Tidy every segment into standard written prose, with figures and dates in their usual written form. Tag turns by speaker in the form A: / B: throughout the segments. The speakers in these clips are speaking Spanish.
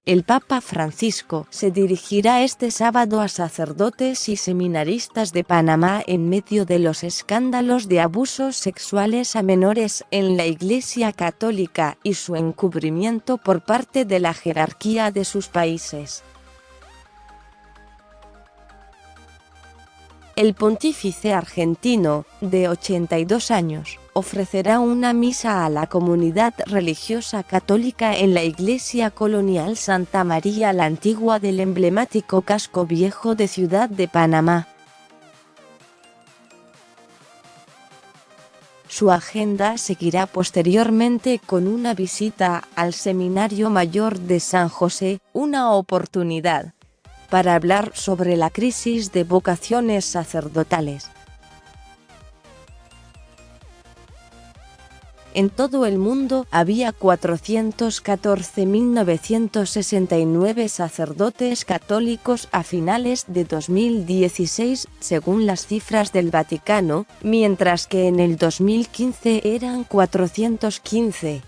A: El Papa Francisco se dirigirá este sábado a sacerdotes y seminaristas de Panamá en medio de los escándalos de abusos sexuales a menores en la Iglesia Católica y su encubrimiento por parte de la jerarquía de sus países. El pontífice argentino, de 82 años, ofrecerá una misa a la comunidad religiosa católica en la iglesia colonial Santa María la Antigua del emblemático casco viejo de Ciudad de Panamá. Su agenda seguirá posteriormente con una visita al Seminario Mayor de San José, una oportunidad para hablar sobre la crisis de vocaciones sacerdotales. En todo el mundo había 414.969 sacerdotes católicos a finales de 2016, según las cifras del Vaticano, mientras que en el 2015 eran 415.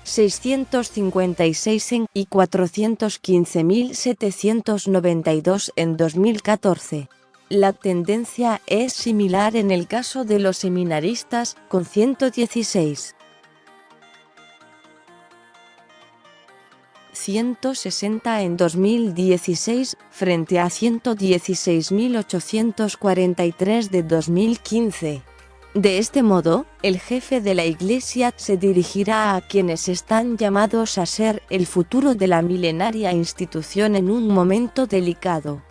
A: 656 y 415.792 en 2014. La tendencia es similar en el caso de los seminaristas, con 116. 160 en 2016, frente a 116.843 de 2015. De este modo, el jefe de la Iglesia se dirigirá a quienes están llamados a ser el futuro de la milenaria institución en un momento delicado.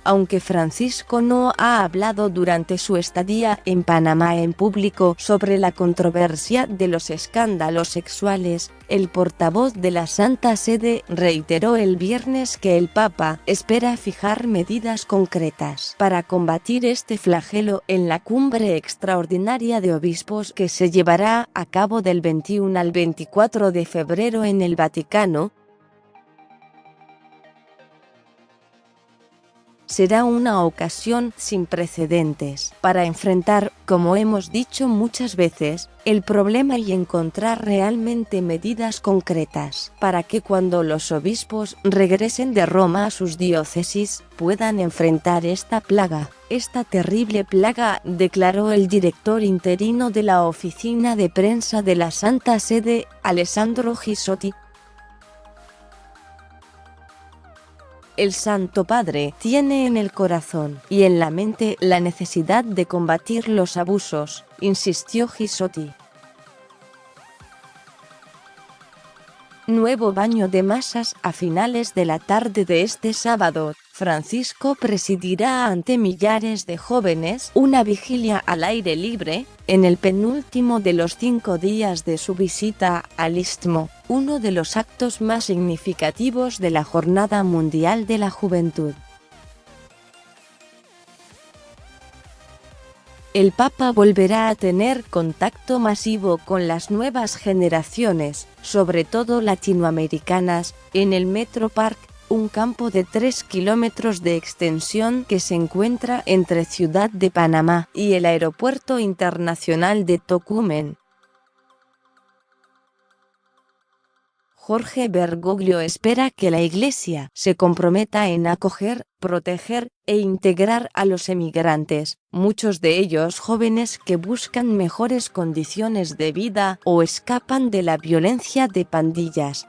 A: Aunque Francisco no ha hablado durante su estadía en Panamá en público sobre la controversia de los escándalos sexuales, el portavoz de la Santa Sede reiteró el viernes que el Papa espera fijar medidas concretas para combatir este flagelo en la cumbre extraordinaria de obispos que se llevará a cabo del 21 al 24 de febrero en el Vaticano. Será una ocasión sin precedentes para enfrentar, como hemos dicho muchas veces, el problema y encontrar realmente medidas concretas para que cuando los obispos regresen de Roma a sus diócesis puedan enfrentar esta plaga. Esta terrible plaga, declaró el director interino de la oficina de prensa de la Santa Sede, Alessandro Gisotti. El Santo Padre tiene en el corazón y en la mente la necesidad de combatir los abusos, insistió Gisotti. Nuevo baño de masas a finales de la tarde de este sábado. Francisco presidirá ante millares de jóvenes una vigilia al aire libre, en el penúltimo de los 5 días de su visita al Istmo, uno de los actos más significativos de la Jornada Mundial de la Juventud. El Papa volverá a tener contacto masivo con las nuevas generaciones, sobre todo latinoamericanas, en el Metro Park, un campo de 3 kilómetros de extensión que se encuentra entre Ciudad de Panamá y el Aeropuerto Internacional de Tocumen. Jorge Bergoglio espera que la Iglesia se comprometa en acoger, proteger e integrar a los emigrantes, muchos de ellos jóvenes que buscan mejores condiciones de vida o escapan de la violencia de pandillas.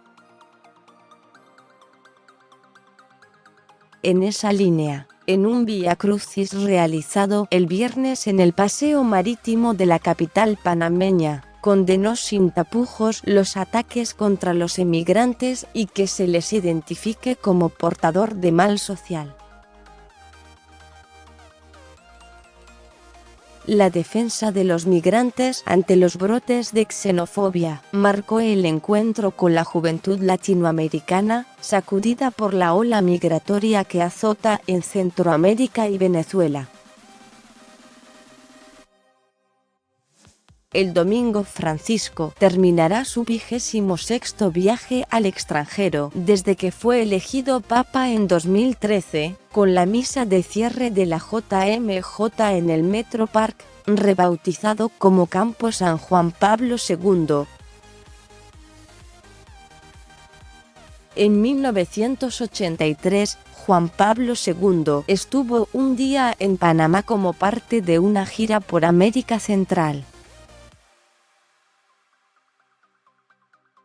A: En esa línea, en un Vía Crucis realizado el viernes en el paseo marítimo de la capital panameña, condenó sin tapujos los ataques contra los emigrantes y que se les identifique como portador de mal social. La defensa de los migrantes ante los brotes de xenofobia marcó el encuentro con la juventud latinoamericana, sacudida por la ola migratoria que azota en Centroamérica y Venezuela. El domingo Francisco terminará su 26º viaje al extranjero desde que fue elegido Papa en 2013, con la misa de cierre de la JMJ en el Metro Park, rebautizado como Campo San Juan Pablo II. En 1983, Juan Pablo II estuvo un día en Panamá como parte de una gira por América Central.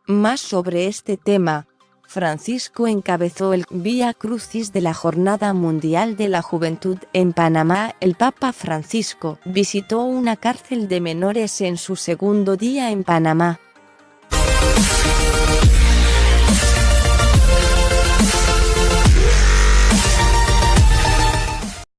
A: Más sobre este tema. Francisco encabezó el Vía Crucis de la Jornada Mundial de la Juventud en Panamá. El Papa Francisco visitó una cárcel de menores en su segundo día en Panamá.